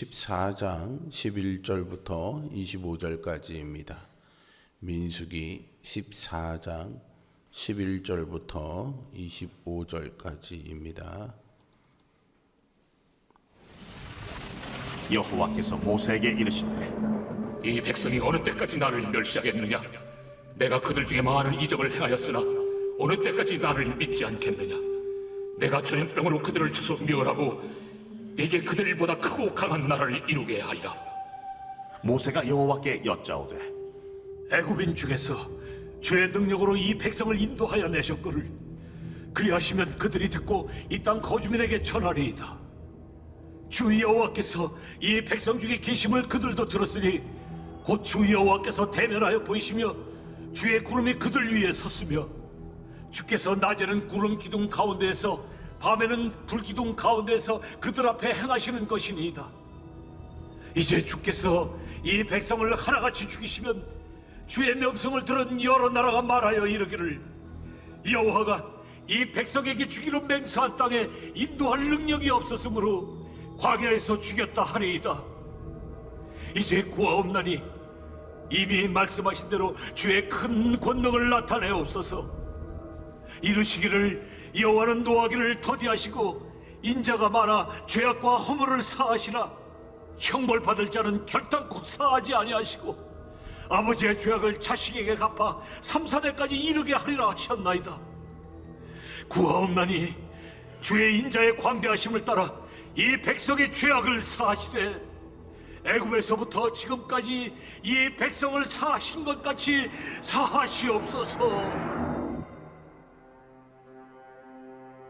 14장 11절부터 25절까지입니다. 민수기 14장 11절부터 25절까지입니다. 여호와께서 모세에게 이르시되 이 백성이 어느 때까지 나를 멸시하겠느냐? 내가 그들 중에 많은 이적을 행하였으나 어느 때까지 나를 믿지 않겠느냐? 내가 전염병으로 그들을 쳐서 멸하고 네게 그들보다 크고 강한 나라를 이루게 하리라. 모세가 여호와께 여짜오되 애굽인 중에서 주의 능력으로 이 백성을 인도하여 내셨거늘 그리하시면 그들이 듣고 이 땅 거주민에게 전하리이다. 주 여호와께서 이 백성 중에 계심을 그들도 들었으니 곧 주 여호와께서 대면하여 보이시며 주의 구름이 그들 위에 섰으며 주께서 낮에는 구름 기둥 가운데에서 밤에는 불기둥 가운데에서 그들 앞에 행하시는 것이니이다. 이제 주께서 이 백성을 하나같이 죽이시면 주의 명성을 들은 여러 나라가 말하여 이르기를 여호와가 이 백성에게 주기로 맹세한 땅에 인도할 능력이 없었으므로 광야에서 죽였다 하리이다. 이제 구하옵나니 이미 말씀하신 대로 주의 큰 권능을 나타내옵소서. 이르시기를 여호와는 노하기를 더디하시고 인자가 많아 죄악과 허물을 사하시나 형벌받을 자는 결단코 사하지 아니하시고 아버지의 죄악을 자식에게 갚아 3, 4대까지 이르게 하리라 하셨나이다. 구하옵나니 주의 인자의 광대하심을 따라 이 백성의 죄악을 사하시되 애굽에서부터 지금까지 이 백성을 사하신 것 같이 사하시옵소서.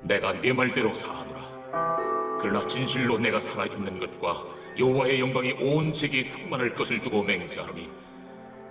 내가 네 말대로 사하노라. 그러나 진실로 내가 살아있는 것과 여호와의 영광이 온 세계에 충만할 것을 두고 맹세하노니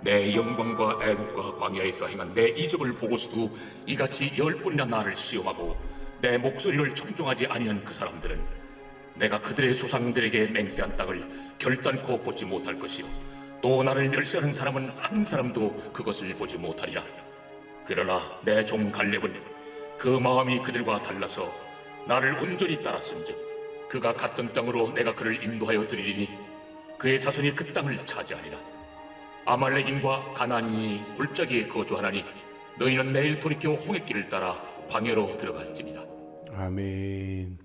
내 영광과 애국과 광야에서 행한 내 이적을 보고서도 이같이 10번이나 나를 시험하고 내 목소리를 청종하지 아니한 그 사람들은 내가 그들의 조상들에게 맹세한 땅을 결단코 보지 못할 것이요 또 나를 멸시하는 사람은 한 사람도 그것을 보지 못하리라. 그러나 내 종 갈렙은 그 마음이 그들과 달라서 나를 온전히 따랐은즉 그가 갔던 땅으로 내가 그를 인도하여 드리리니 그의 자손이 그 땅을 차지하리라. 아말렉인과 가나안인이 골짜기에 거주하나니 너희는 내일 돌이켜 홍해길을 따라 광야로 들어갈지니라. 아멘.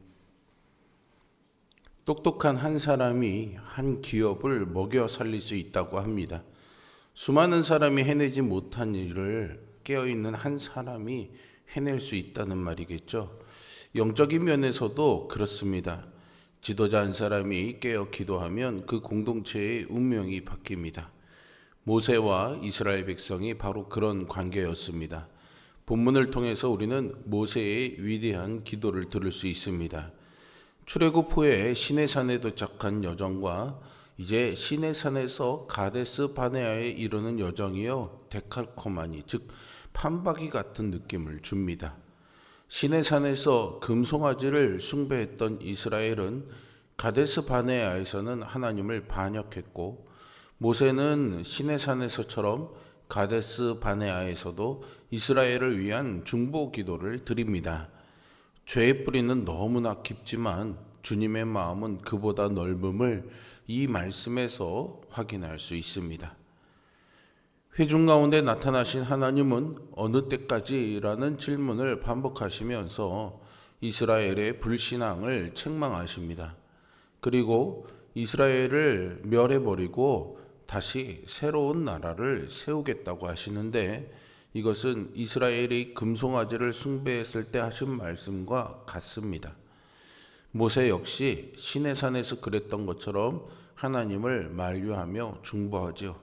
똑똑한 한 사람이 한 기업을 먹여 살릴 수 있다고 합니다. 수많은 사람이 해내지 못한 일을 깨어있는 한 사람이 해낼 수 있다는 말이겠죠. 영적인 면에서도 그렇습니다. 지도자 한 사람이 깨어 기도하면 그 공동체의 운명이 바뀝니다. 모세와 이스라엘 백성이 바로 그런 관계였습니다. 본문을 통해서 우리는 모세의 위대한 기도를 들을 수 있습니다. 출애굽 후에 시내산에 도착한 여정과 이제 시내산에서 가데스 바네아에 이르는 여정이요 데칼코마니 즉 판박이 같은 느낌을 줍니다. 시내산에서 금송아지를 숭배했던 이스라엘은 가데스 바네아에서는 하나님을 반역했고 모세는 시내산에서처럼 가데스 바네아에서도 이스라엘을 위한 중보 기도를 드립니다. 죄의 뿌리는 너무나 깊지만 주님의 마음은 그보다 넓음을 이 말씀에서 확인할 수 있습니다. 회중 가운데 나타나신 하나님은 어느 때까지라는 질문을 반복하시면서 이스라엘의 불신앙을 책망하십니다. 그리고 이스라엘을 멸해버리고 다시 새로운 나라를 세우겠다고 하시는데 이것은 이스라엘이 금송아지를 숭배했을 때 하신 말씀과 같습니다. 모세 역시 시내산에서 그랬던 것처럼 하나님을 만류하며 중보하죠.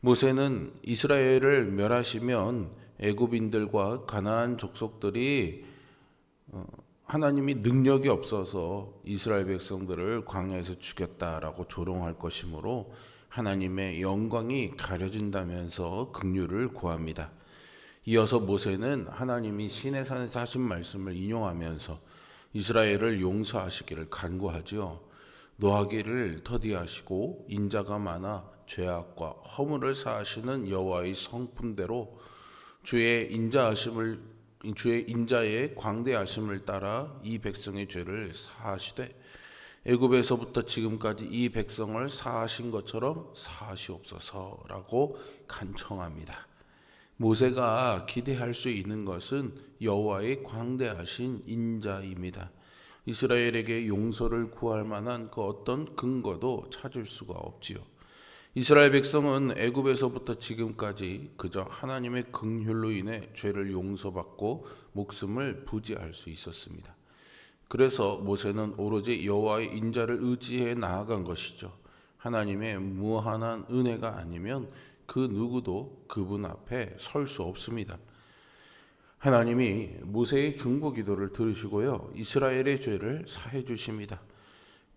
모세는 이스라엘을 멸하시면 애굽인들과 가나안 족속들이 하나님이 능력이 없어서 이스라엘 백성들을 광야에서 죽였다라고 조롱할 것이므로 하나님의 영광이 가려진다면서 긍휼을 구합니다. 이어서 모세는 하나님이 시내산에서 하신 말씀을 인용하면서 이스라엘을 용서하시기를 간구하지요. 노하기를 더디하시고 인자가 많아 죄악과 허물을 사하시는 여호와의 성품대로 주의 인자의 광대하심을 따라 이 백성의 죄를 사하시되 애굽에서부터 지금까지 이 백성을 사하신 것처럼 사하시옵소서라고 간청합니다. 모세가 기대할 수 있는 것은 여호와의 광대하신 인자입니다. 이스라엘에게 용서를 구할 만한 그 어떤 근거도 찾을 수가 없지요. 이스라엘 백성은 애굽에서부터 지금까지 그저 하나님의 긍휼로 인해 죄를 용서받고 목숨을 부지할 수 있었습니다. 그래서 모세는 오로지 여호와의 인자를 의지해 나아간 것이죠. 하나님의 무한한 은혜가 아니면 그 누구도 그분 앞에 설 수 없습니다. 하나님이 모세의 중보기도를 들으시고요, 이스라엘의 죄를 사해 주십니다.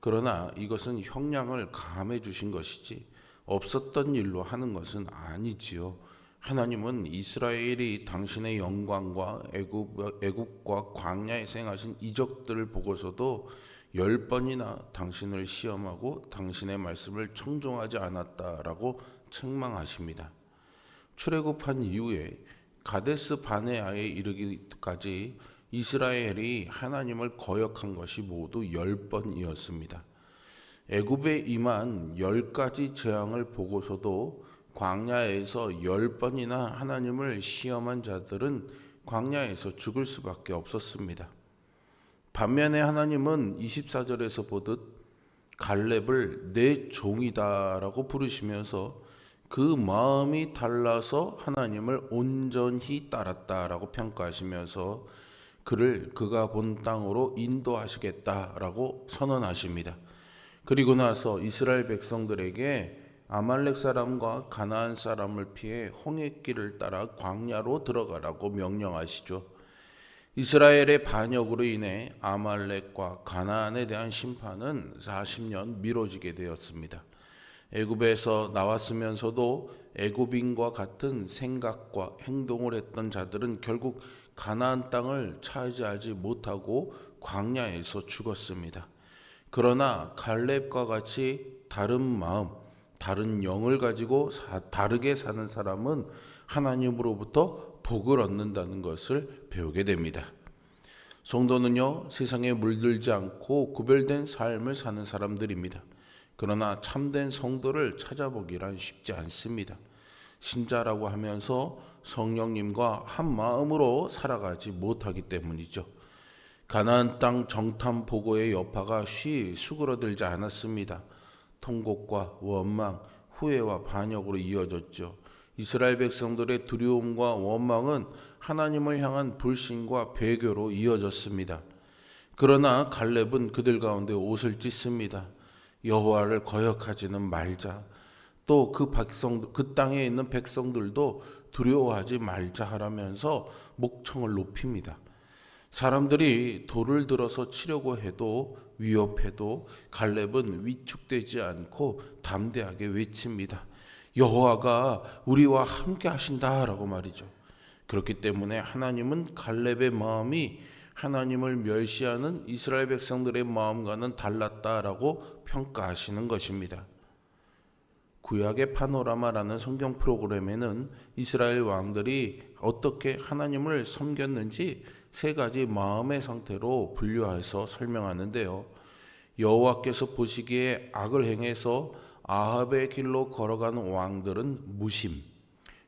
그러나 이것은 형량을 감해 주신 것이지 없었던 일로 하는 것은 아니지요. 하나님은 이스라엘이 당신의 영광과 애굽과 광야에 행하신 이적들을 보고서도 10번이나 당신을 시험하고 당신의 말씀을 청종하지 않았다라고 책망하십니다. 출애굽한 이후에 가데스 바네아에 이르기까지 이스라엘이 하나님을 거역한 것이 모두 10번이었습니다. 애굽에 임한 10가지 재앙을 보고서도 광야에서 10번이나 하나님을 시험한 자들은 광야에서 죽을 수밖에 없었습니다. 반면에 하나님은 24절에서 보듯 갈렙을 내 종이다라고 부르시면서 그 마음이 달라서 하나님을 온전히 따랐다라고 평가하시면서 그를 그가 본 땅으로 인도하시겠다라고 선언하십니다. 그리고 나서 이스라엘 백성들에게 아말렉 사람과 가나안 사람을 피해 홍해길을 따라 광야로 들어가라고 명령하시죠. 이스라엘의 반역으로 인해 아말렉과 가나안에 대한 심판은 40년 미뤄지게 되었습니다. 애굽에서 나왔으면서도 애굽인과 같은 생각과 행동을 했던 자들은 결국 가나안 땅을 차지하지 못하고 광야에서 죽었습니다. 그러나 갈렙과 같이 다른 마음, 다른 영을 가지고 다르게 사는 사람은 하나님으로부터 복을 얻는다는 것을 배우게 됩니다. 성도는요, 세상에 물들지 않고 구별된 삶을 사는 사람들입니다. 그러나 참된 성도를 찾아보기란 쉽지 않습니다. 신자라고 하면서 성령님과 한 마음으로 살아가지 못하기 때문이죠. 가나안 땅 정탐 보고의 여파가 쉬 수그러들지 않았습니다. 통곡과 원망, 후회와 반역으로 이어졌죠. 이스라엘 백성들의 두려움과 원망은 하나님을 향한 불신과 배교로 이어졌습니다. 그러나 갈렙은 그들 가운데 옷을 찢습니다. 여호와를 거역하지는 말자. 또 그 땅에 있는 백성들도 두려워하지 말자 하라면서 목청을 높입니다. 사람들이 돌을 들어서 치려고 해도 위협해도 갈렙은 위축되지 않고 담대하게 외칩니다. 여호와가 우리와 함께 하신다라고 말이죠. 그렇기 때문에 하나님은 갈렙의 마음이 하나님을 멸시하는 이스라엘 백성들의 마음과는 달랐다라고 평가하시는 것입니다. 구약의 파노라마라는 성경 프로그램에는 이스라엘 왕들이 어떻게 하나님을 섬겼는지 3가지 마음의 상태로 분류해서 설명하는데요. 여호와께서 보시기에 악을 행해서 아합의 길로 걸어간 왕들은 무심,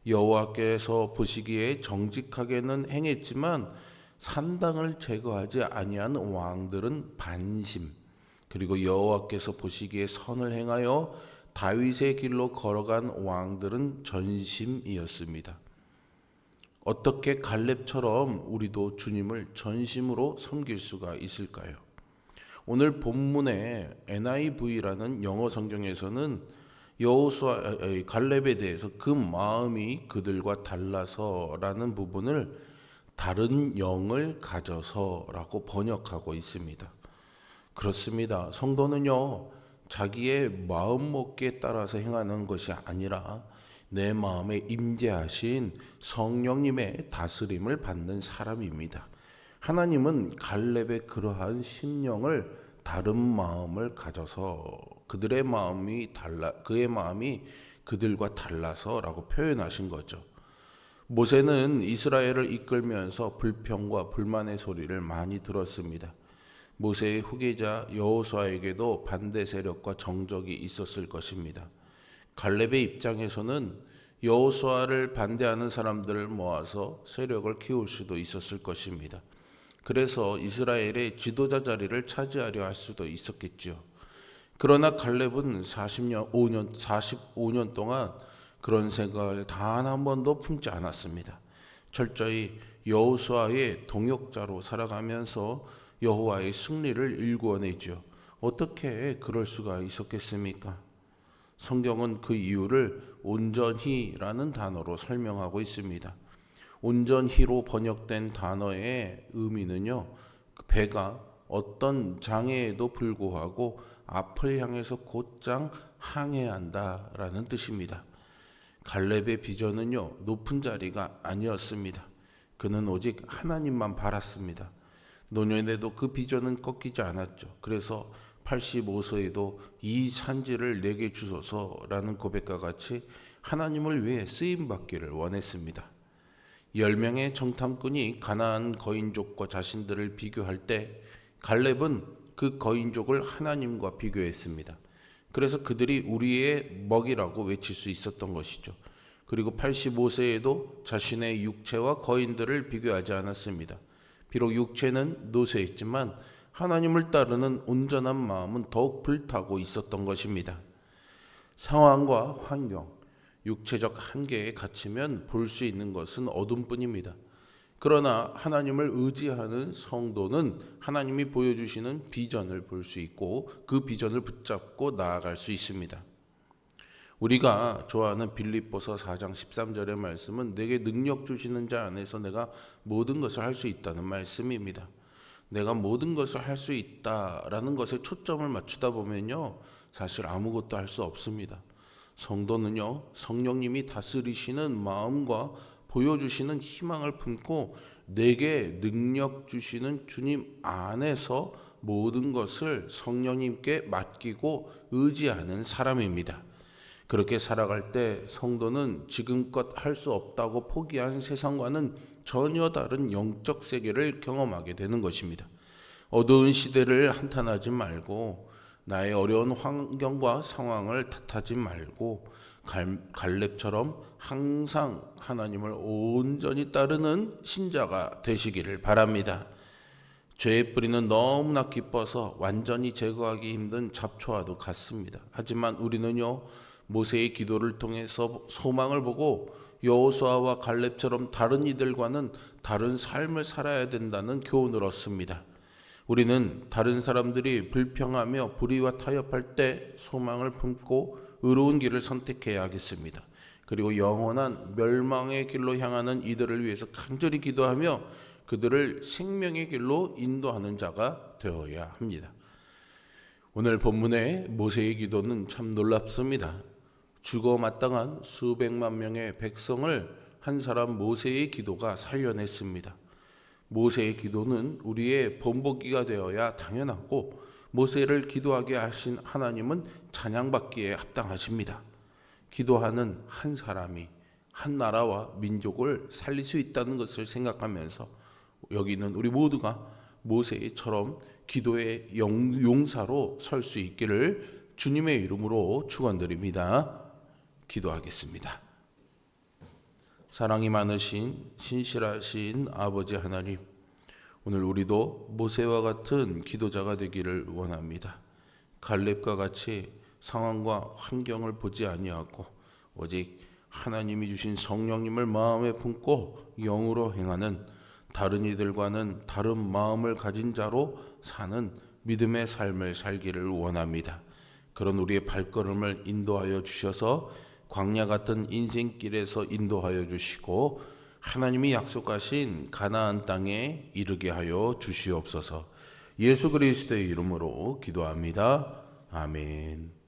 여호와께서 보시기에 정직하게는 행했지만 산당을 제거하지 아니한 왕들은 반심, 그리고 여호와께서 보시기에 선을 행하여 다윗의 길로 걸어간 왕들은 전심이었습니다. 어떻게 갈렙처럼 우리도 주님을 전심으로 섬길 수가 있을까요? 오늘 본문의 NIV라는 영어 성경에서는 여호수아 갈렙에 대해서 그 마음이 그들과 달라서라는 부분을 다른 영을 가져서라고 번역하고 있습니다. 그렇습니다. 성도는요, 자기의 마음먹기에 따라서 행하는 것이 아니라 내 마음에 임재하신 성령님의 다스림을 받는 사람입니다. 하나님은 갈렙의 그러한 심령을 다른 마음을 가져서 그의 마음이 그들과 달라서라고 표현하신 거죠. 모세는 이스라엘을 이끌면서 불평과 불만의 소리를 많이 들었습니다. 모세의 후계자 여호수아에게도 반대 세력과 정적이 있었을 것입니다. 갈렙의 입장에서는 여호수아를 반대하는 사람들을 모아서 세력을 키울 수도 있었을 것입니다. 그래서 이스라엘의 지도자 자리를 차지하려 할 수도 있었겠죠. 그러나 갈렙은 45년 동안 그런 생각을 단 한 번도 품지 않았습니다. 철저히 여호수아의 동역자로 살아가면서 여호와의 승리를 일구어내죠. 어떻게 그럴 수가 있었겠습니까? 성경은 그 이유를 온전히라는 단어로 설명하고 있습니다. 온전히로 번역된 단어의 의미는요, 배가 어떤 장애에도 불구하고 앞을 향해서 곧장 항해한다라는 뜻입니다. 갈렙의 비전은요, 높은 자리가 아니었습니다. 그는 오직 하나님만 바랐습니다. 노년에도 그 비전은 꺾이지 않았죠. 그래서 85세에도 이 산지를 내게 주소서라는 고백과 같이 하나님을 위해 쓰임받기를 원했습니다. 10명의 정탐꾼이 가나안 거인족과 자신들을 비교할 때 갈렙은 그 거인족을 하나님과 비교했습니다. 그래서 그들이 우리의 먹이라고 외칠 수 있었던 것이죠. 그리고 85세에도 자신의 육체와 거인들을 비교하지 않았습니다. 비록 육체는 노쇠했지만 하나님을 따르는 온전한 마음은 더욱 불타고 있었던 것입니다. 상황과 환경, 육체적 한계에 갇히면 볼 수 있는 것은 어둠뿐입니다. 그러나 하나님을 의지하는 성도는 하나님이 보여주시는 비전을 볼 수 있고 그 비전을 붙잡고 나아갈 수 있습니다. 우리가 좋아하는 빌립보서 4장 13절의 말씀은 내게 능력 주시는 자 안에서 내가 모든 것을 할 수 있다는 말씀입니다. 내가 모든 것을 할 수 있다라는 것에 초점을 맞추다 보면요, 사실 아무것도 할 수 없습니다. 성도는요, 성령님이 다스리시는 마음과 보여주시는 희망을 품고 내게 능력 주시는 주님 안에서 모든 것을 성령님께 맡기고 의지하는 사람입니다. 그렇게 살아갈 때 성도는 지금껏 할 수 없다고 포기한 세상과는 전혀 다른 영적 세계를 경험하게 되는 것입니다. 어두운 시대를 한탄하지 말고 나의 어려운 환경과 상황을 탓하지 말고 갈렙처럼 항상 하나님을 온전히 따르는 신자가 되시기를 바랍니다. 죄의 뿌리는 너무나 깊어서 완전히 제거하기 힘든 잡초와도 같습니다. 하지만 우리는요, 모세의 기도를 통해서 소망을 보고 여호수아와 갈렙처럼 다른 이들과는 다른 삶을 살아야 된다는 교훈을 얻습니다. 우리는 다른 사람들이 불평하며 불의와 타협할 때 소망을 품고 의로운 길을 선택해야 하겠습니다. 그리고 영원한 멸망의 길로 향하는 이들을 위해서 간절히 기도하며 그들을 생명의 길로 인도하는 자가 되어야 합니다. 오늘 본문의 모세의 기도는 참 놀랍습니다. 죽어 마땅한 수백만 명의 백성을 한 사람 모세의 기도가 살려냈습니다. 모세의 기도는 우리의 본보기가 되어야 당연하고 모세를 기도하게 하신 하나님은 찬양받기에 합당하십니다. 기도하는 한 사람이 한 나라와 민족을 살릴 수 있다는 것을 생각하면서 여기는 우리 모두가 모세처럼 기도의 용사로 설 수 있기를 주님의 이름으로 축원드립니다. 기도하겠습니다. 사랑이 많으신 신실하신 아버지 하나님, 오늘 우리도 모세와 같은 기도자가 되기를 원합니다. 갈렙과 같이 상황과 환경을 보지 아니하고 오직 하나님이 주신 성령님을 마음에 품고 영으로 행하는 다른 이들과는 다른 마음을 가진 자로 사는 믿음의 삶을 살기를 원합니다. 그런 우리의 발걸음을 인도하여 주셔서 광야 같은 인생길에서 인도하여 주시고 하나님이 약속하신 가나안 땅에 이르게 하여 주시옵소서. 예수 그리스도의 이름으로 기도합니다. 아멘.